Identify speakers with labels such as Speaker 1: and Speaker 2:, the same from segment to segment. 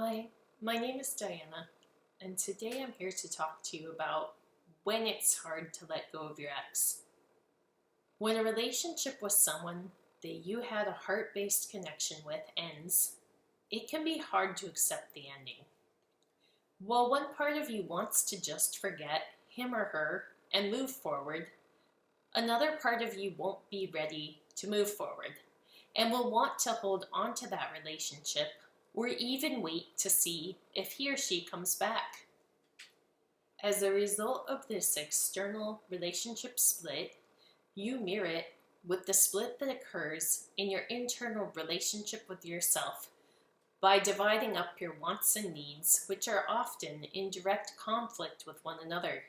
Speaker 1: Hi, my name is Diana, and today I'm here to talk to you about when it's hard to let go of your ex. When a relationship with someone that you had a heart-based connection with ends, it can be hard to accept the ending. While one part of you wants to just forget him or her and move forward, another part of you won't be ready to move forward and will want to hold on to that relationship or even wait to see if he or she comes back. As a result of this external relationship split, you mirror it with the split that occurs in your internal relationship with yourself by dividing up your wants and needs, which are often in direct conflict with one another.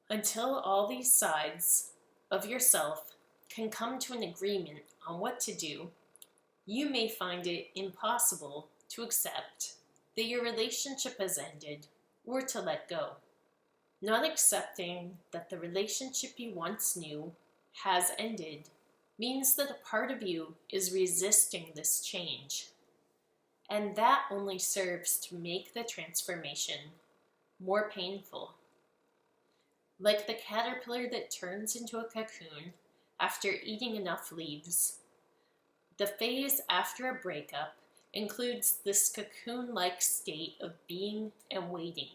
Speaker 1: Until all these sides of yourself can come to an agreement on what to do, you may find it impossible to accept that your relationship has ended or to let go. Not accepting that the relationship you once knew has ended means that a part of you is resisting this change, and that only serves to make the transformation more painful. Like the caterpillar that turns into a cocoon after eating enough leaves, the phase after a breakup includes this cocoon-like state of being and waiting,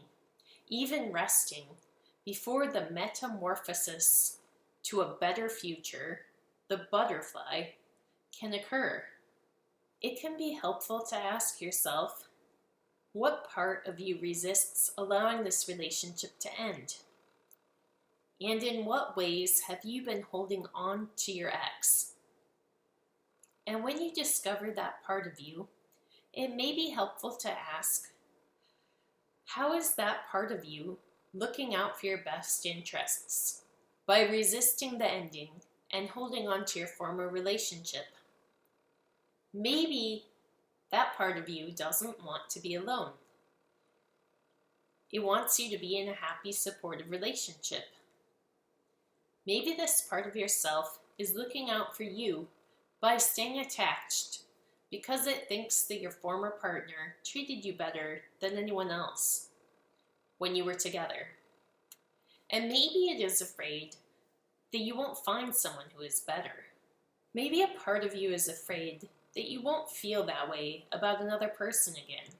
Speaker 1: even resting, before the metamorphosis to a better future, the butterfly, can occur. It can be helpful to ask yourself, what part of you resists allowing this relationship to end? And in what ways have you been holding on to your ex? And when you discover that part of you, it may be helpful to ask, how is that part of you looking out for your best interests by resisting the ending and holding on to your former relationship? Maybe that part of you doesn't want to be alone. It wants you to be in a happy, supportive relationship. Maybe this part of yourself is looking out for you by staying attached because it thinks that your former partner treated you better than anyone else when you were together. And maybe it is afraid that you won't find someone who is better. Maybe a part of you is afraid that you won't feel that way about another person again.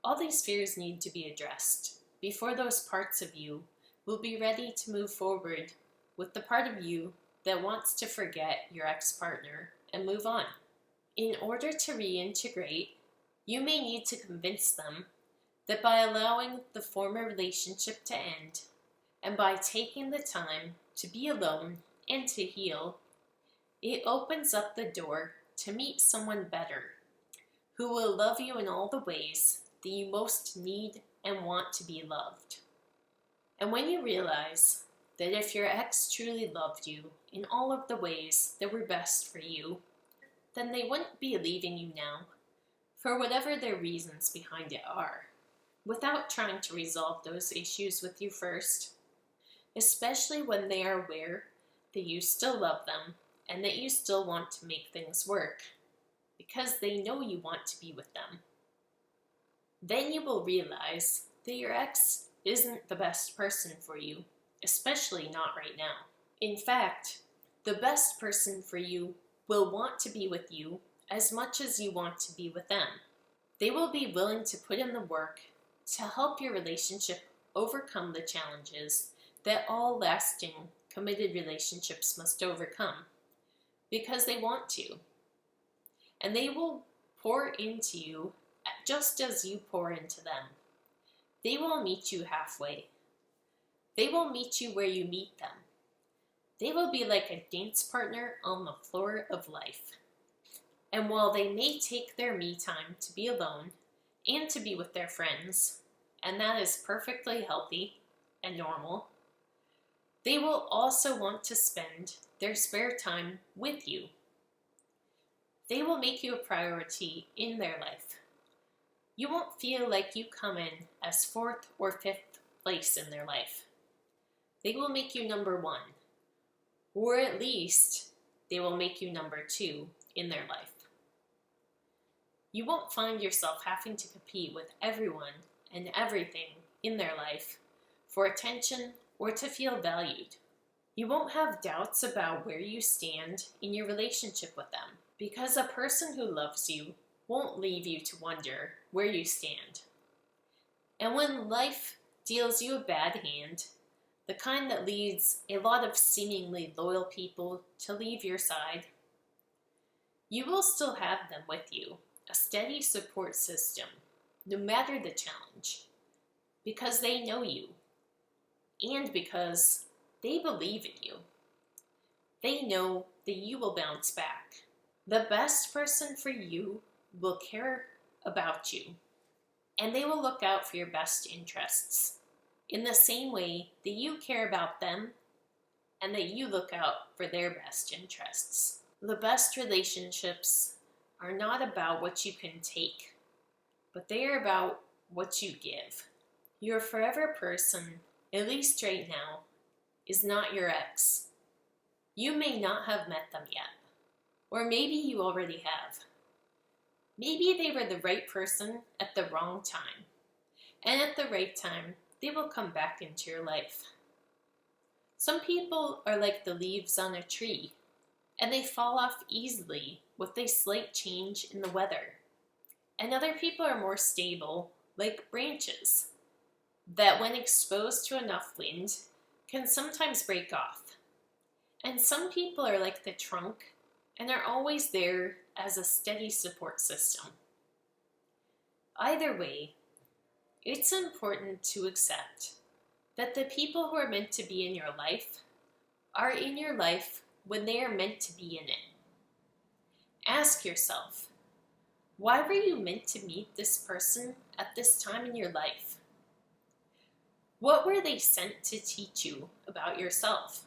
Speaker 1: All these fears need to be addressed before those parts of you will be ready to move forward with the part of you that wants to forget your ex-partner and move on. In order to reintegrate, you may need to convince them that by allowing the former relationship to end, and by taking the time to be alone and to heal, it opens up the door to meet someone better, who will love you in all the ways that you most need and want to be loved. And when you realize that if your ex truly loved you in all of the ways that were best for you, then they wouldn't be leaving you now, for whatever their reasons behind it are, without trying to resolve those issues with you first, especially when they are aware that you still love them and that you still want to make things work, because they know you want to be with them. Then you will realize that your ex isn't the best person for you, especially not right now. In fact, the best person for you will want to be with you as much as you want to be with them. They will be willing to put in the work to help your relationship overcome the challenges that all lasting, committed relationships must overcome, because they want to. And they will pour into you just as you pour into them. They will meet you halfway. They will meet you where you meet them. They will be like a dance partner on the floor of life. And while they may take their me time to be alone and to be with their friends, and that is perfectly healthy and normal, they will also want to spend their spare time with you. They will make you a priority in their life. You won't feel like you come in as fourth or fifth place in their life. They will make you number one. Or at least, they will make you number two in their life. You won't find yourself having to compete with everyone and everything in their life for attention or to feel valued. You won't have doubts about where you stand in your relationship with them, because a person who loves you won't leave you to wonder where you stand. And when life deals you a bad hand, the kind that leads a lot of seemingly loyal people to leave your side, you will still have them with you, a steady support system, no matter the challenge, because they know you and because they believe in you. They know that you will bounce back. The best person for you will care about you, and they will look out for your best interests in the same way that you care about them and that you look out for their best interests. The best relationships are not about what you can take, but they are about what you give. Your forever person, at least right now, is not your ex. You may not have met them yet, or maybe you already have. Maybe they were the right person at the wrong time, and at the right time, they will come back into your life. Some people are like the leaves on a tree, and they fall off easily with a slight change in the weather. And other people are more stable, like branches, that when exposed to enough wind, can sometimes break off. And some people are like the trunk, and are always there as a steady support system. Either way, it's important to accept that the people who are meant to be in your life are in your life when they are meant to be in it. Ask yourself, why were you meant to meet this person at this time in your life? What were they sent to teach you about yourself?